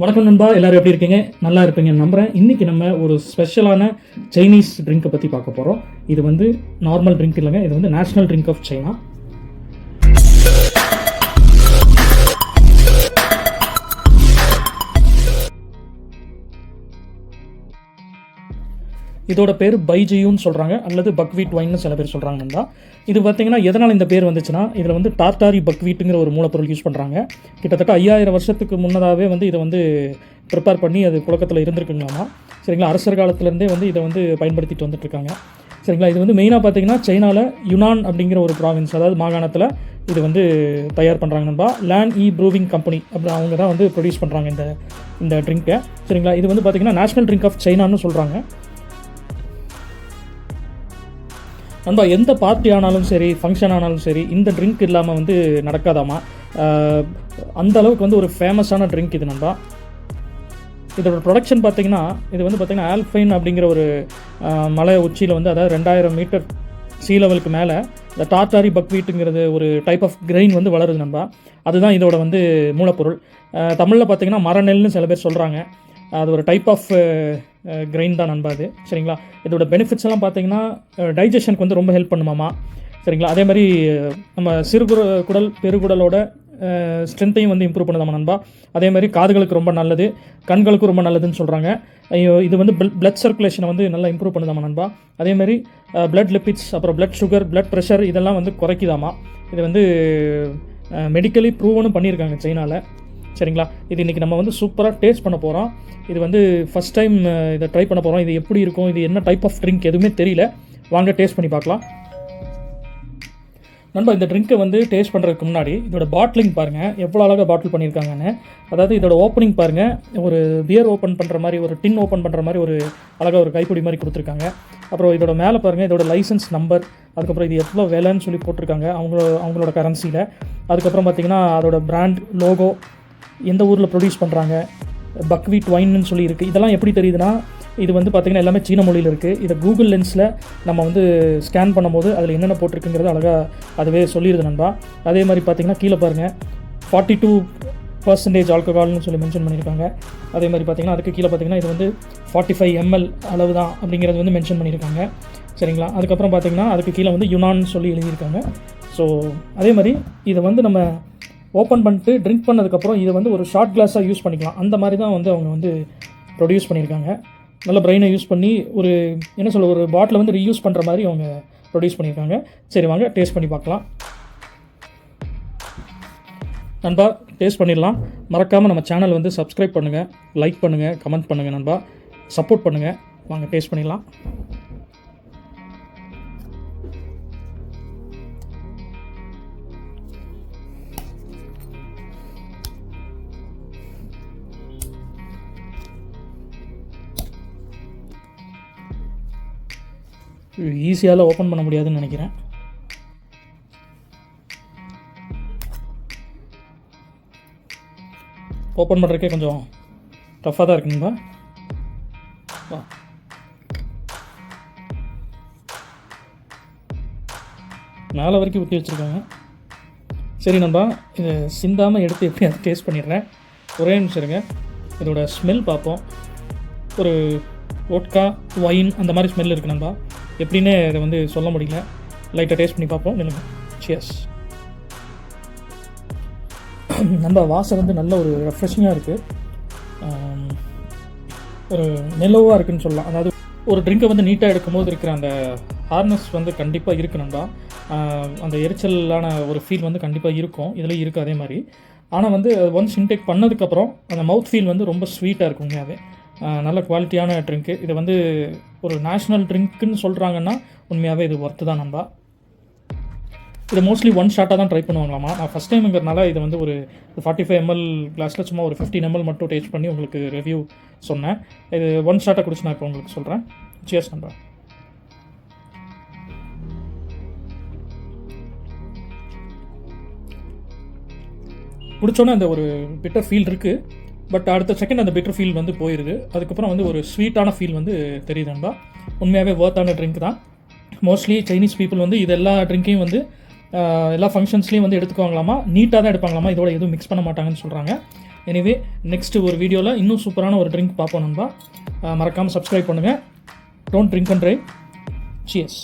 வணக்கம் நண்பா, எல்லாரும் எப்படி இருக்கீங்க? நல்லா இருப்பீங்கன்னு நம்புகிறேன். இன்றைக்கி நம்ம ஒரு ஸ்பெஷலான சைனீஸ் ட்ரிங்க்கை பற்றி பார்க்க போகிறோம். இது வந்து நார்மல் ட்ரிங்க் இல்லைங்க, இது வந்து நேஷ்னல் ட்ரிங்க் ஆஃப் சைனா. இதோட பேர் பைஜியூன்னு சொல்கிறாங்க, அல்லது பக்வீட் வைன்னு சில பேர் சொல்கிறாங்க நண்பா. இது பார்த்திங்கன்னா எதனால் இந்த பேர் வந்துச்சுன்னா, இதில் வந்து டார்டாரி பக்வீட்டுங்கிற ஒரு மூலப்பொருள் யூஸ் பண்ணுறாங்க. கிட்டத்தட்ட 5000 வருஷத்துக்கு முன்னதாகவே வந்து இதை வந்து ப்ரிப்பேர் பண்ணி அது புழக்கத்தில் இருந்திருக்குங்களாமா. சரிங்களா, அரசர் காலத்துலேருந்தே வந்து இதை வந்து பயன்படுத்திட்டு வந்துட்டுருக்காங்க. சரிங்களா, இது வந்து மெயினாக பார்த்திங்கன்னா சைனாவில் யுனான் அப்படிங்கிற ஒரு ப்ராவின்ஸ், அதாவது மாகாணத்தில் இது வந்து தயார் பண்ணுறாங்க நண்பா. லேன் இ ப்ரூவிங் கம்பெனி அப்படி அவங்க தான் வந்து ப்ரொடியூஸ் பண்ணுறாங்க இந்த ட்ரிங்க்கை. சரிங்களா, இது வந்து பார்த்திங்கன்னா நேஷ்னல் ட்ரிங்க் ஆஃப் சைனான்னு சொல்கிறாங்க நண்பா. எந்த பார்ட்டி ஆனாலும் சரி, ஃபங்க்ஷன் ஆனாலும் சரி, இந்த ட்ரிங்க் இல்லாமல் வந்து நடக்காதாமா. அந்த அளவுக்கு வந்து ஒரு ஃபேமஸான ட்ரிங்க் இது நண்பா. இதோட ப்ரொடக்ஷன் பார்த்திங்கன்னா, இது வந்து பார்த்திங்கன்னா ஆல்ஃபைன் அப்படிங்கிற ஒரு மலை உச்சியில் வந்து, அதாவது 2000 மீட்டர் சீ லெவலுக்கு மேலே இந்த டார்டாரி பக்வீட்டுங்கிறது ஒரு டைப் ஆஃப் கிரெயின் வந்து வளருது நண்பா. அதுதான் இதோட வந்து மூலப்பொருள். தமிழில் பார்த்திங்கன்னா மரநெல்னு சில பேர் சொல்கிறாங்க. அது ஒரு டைப் ஆஃப் கிரெயின் தான் நண்பா அது. சரிங்களா, இதோட பெனிஃபிட்ஸ் எல்லாம் பார்த்தீங்கன்னா டைஜஷனுக்கு வந்து ரொம்ப ஹெல்ப் பண்ணுமாமா. சரிங்களா, அதே மாதிரி நம்ம குடல் பெருகுடலோட ஸ்ட்ரென்த்தையும் வந்து இம்ப்ரூவ் பண்ணுதாமா நண்பா. அதே மாதிரி காதுகளுக்கு ரொம்ப நல்லது, கண்களுக்கும் ரொம்ப நல்லதுன்னு சொல்கிறாங்க. இது வந்து பிளட் சர்க்குலேஷனை வந்து நல்லா இம்ப்ரூவ் பண்ணுதாமா நண்பா. அதே மாதிரி பிளட் லிப்பிட்ஸ், அப்புறம் பிளட் சுகர், பிளட் ப்ரெஷர் இதெல்லாம் வந்து குறைக்குதாமா. இது வந்து மெடிக்கலி ப்ரூவனும் பண்ணியிருக்காங்க சைனாவில். சரிங்களா, இது இன்றைக்கி நம்ம வந்து சூப்பராக டேஸ்ட் பண்ண போகிறோம். இது வந்து ஃபஸ்ட் டைம் இதை ட்ரை பண்ண போகிறோம். இது எப்படி இருக்கும், இது என்ன டைப் ஆஃப் ட்ரிங்க் எதுவுமே தெரியல. வாங்க டேஸ்ட் பண்ணி பார்க்கலாம் நண்பா. இந்த ட்ரிங்க்கை வந்து டேஸ்ட் பண்ணுறதுக்கு முன்னாடி இதோட பாட்டிலிங் பாருங்கள், எவ்வளோ அழகாக பாட்டில் பண்ணியிருக்காங்கன்னு. அதாவது இதோட ஓப்பனிங் பாருங்கள், ஒரு பியர் ஓப்பன் பண்ணுற மாதிரி, ஒரு டின் ஓப்பன் பண்ணுற மாதிரி ஒரு அழகாக ஒரு கைப்பிடி மாதிரி கொடுத்துருக்காங்க. அப்புறம் இதோட மேலே பாருங்கள், இதோட லைசன்ஸ் நம்பர், அதுக்கப்புறம் இது எவ்வளோ விலைன்னு சொல்லி போட்டிருக்காங்க அவங்களோட கரன்சியில். அதுக்கப்புறம் பார்த்திங்கன்னா அதோட பிராண்ட் லோகோ, எந்த ஊரில் ப்ரொடியூஸ் பண்ணுறாங்க, பக்வீட் வைன்னு சொல்லி இருக்குது. இதெல்லாம் எப்படி தெரியுதுன்னா, இது வந்து பார்த்திங்கன்னா எல்லாமே சீன மொழியில் இருக்குது. இதை கூகுள் லென்ஸில் நம்ம வந்து ஸ்கேன் பண்ணும்போது அதில் என்னென்ன போட்டிருக்குங்கிறது அழகாக அதுவே சொல்லிடுது நண்பா. அதே மாதிரி பார்த்திங்கன்னா கீழே பாருங்கள் 42% ஆல்கஹால்னு சொல்லி மென்ஷன் பண்ணியிருக்காங்க. அதே மாதிரி பார்த்திங்கன்னா அதுக்கு கீழே பார்த்திங்கன்னா இது வந்து 45 ml அளவு தான் அப்படிங்கிறது வந்து மென்ஷன் பண்ணியிருக்காங்க. சரிங்களா, அதுக்கப்புறம் பார்த்திங்கன்னா அதுக்கு கீழே வந்து யுனான்னு சொல்லி எழுதியிருக்காங்க. ஸோ அதே மாதிரி இதை வந்து நம்ம ஓப்பன் பண்ணிட்டு ட்ரிங்க் பண்ணதுக்கப்புறம் இதை வந்து ஒரு ஷார்ட் கிளாஸாக யூஸ் பண்ணிக்கலாம். அந்த மாதிரி தான் வந்து அவங்க வந்து ப்ரொடியூஸ் பண்ணியிருக்காங்க. நல்ல பிரெயினை யூஸ் பண்ணி ஒரு என்ன சொல்ல, ஒரு பாட்டிலை வந்து ரீயூஸ் பண்ணுற மாதிரி அவங்க ப்ரொடியூஸ் பண்ணியிருக்காங்க. சரி வாங்க டேஸ்ட் பண்ணி பார்க்கலாம் நண்பா. டேஸ்ட் பண்ணிடலாம். மறக்காமல் நம்ம சேனல் வந்து சப்ஸ்கிரைப் பண்ணுங்கள், லைக் பண்ணுங்கள், கமெண்ட் பண்ணுங்கள் நண்பா, சப்போர்ட் பண்ணுங்கள். வாங்க டேஸ்ட் பண்ணிடலாம். ஈஸியால் ஓப்பன் பண்ண முடியாதுன்னு நினைக்கிறேன். ஓப்பன் பண்ணுறதுக்கே கொஞ்சம் டஃப்பாக தான் இருக்குங்களா. மேலே வரைக்கும் ஊற்றி வச்சுருக்காங்க. சரி நண்பா, இதை சிந்தாமல் எடுத்து எப்படி அதை டேஸ்ட் பண்ணிடுறேன். ஒரே நிமிஷம் இருங்க. இதோட ஸ்மெல் பார்ப்போம். ஒரு வோட்கா வைன் அந்த மாதிரி ஸ்மெல் இருக்குது நண்பா. எப்படின்னு இதை வந்து சொல்ல முடியல. லைட்டாக டேஸ்ட் பண்ணி பார்ப்போம். நில்லுங்க. சியர்ஸ் நண்பா. வாசம் வந்து நல்ல ஒரு ரெஃப்ரெஷிங்காக இருக்குது, ஒரு மெலோவாக இருக்குதுன்னு சொல்லலாம். அதாவது ஒரு ட்ரிங்கை வந்து நீட்டாக எடுக்கும்போது இருக்கிற அந்த ஹார்னஸ் வந்து கண்டிப்பாக இருக்குது நண்பா. அந்த எரிச்சலான ஒரு ஃபீல் வந்து கண்டிப்பாக இருக்கும், இதில் இருக்குது அதே மாதிரி. ஆனால் வந்து ஒன்ஸ் இன்டேக் பண்ணதுக்கப்புறம் அந்த மவுத் ஃபீல் வந்து ரொம்ப ஸ்வீட்டாக இருக்கும். உண்மையாகவே நல்ல குவாலிட்டியான ட்ரிங்க்கு. இதை வந்து ஒரு நேஷ்னல் ட்ரிங்க்குன்னு சொல்கிறாங்கன்னா உண்மையாகவே இது ஒர்த்து தான் நண்பா. இதை மோஸ்ட்லி ஒன் ஷாட்டாக தான் ட்ரை பண்ணுவாங்களாமா. நான் ஃபஸ்ட் டைமுங்கிறனால இதை வந்து ஒரு 45 ml கிளாஸில் சும்மா ஒரு 15 ml மட்டும் டேஸ்ட் பண்ணி உங்களுக்கு ரிவ்யூ சொன்னேன். இது ஒன் ஷாட்டாக குடிச்சு நான் இப்போ உங்களுக்கு சொல்கிறேன். சியர்ஸ் நண்பா. குடித்தோன்னே அந்த ஒரு பிட்டர் ஃபீல் இருக்குது, பட் அடுத்த செகண்ட் அந்த பிட்டர் ஃபீல் வந்து போயிடுது. அதுக்கப்புறம் வந்து ஒரு ஸ்வீட்டான ஃபீல் வந்து தெரியுது நண்பா. உண்மையாகவே ஒர்த்தான ட்ரிங்க் தான். மோஸ்ட்லி சைனீஸ் பீப்புள் வந்து இது எல்லா ட்ரிங்க்கையும் வந்து எல்லா ஃபங்க்ஷன்ஸ்லேயும் வந்து எடுத்துக்குவாங்களாமா. நீட்டாக தான் எடுப்பாங்களாமா, இதோட எதுவும் மிக்ஸ் பண்ண மாட்டாங்கன்னு சொல்கிறாங்க. எனிவே நெக்ஸ்ட்டு ஒரு வீடியோவில் இன்னும் சூப்பரான ஒரு ட்ரிங்க் பார்ப்போம் நண்பா. மறக்காமல் சப்ஸ்கிரைப் பண்ணுங்கள். Don't drink and drive. Cheers.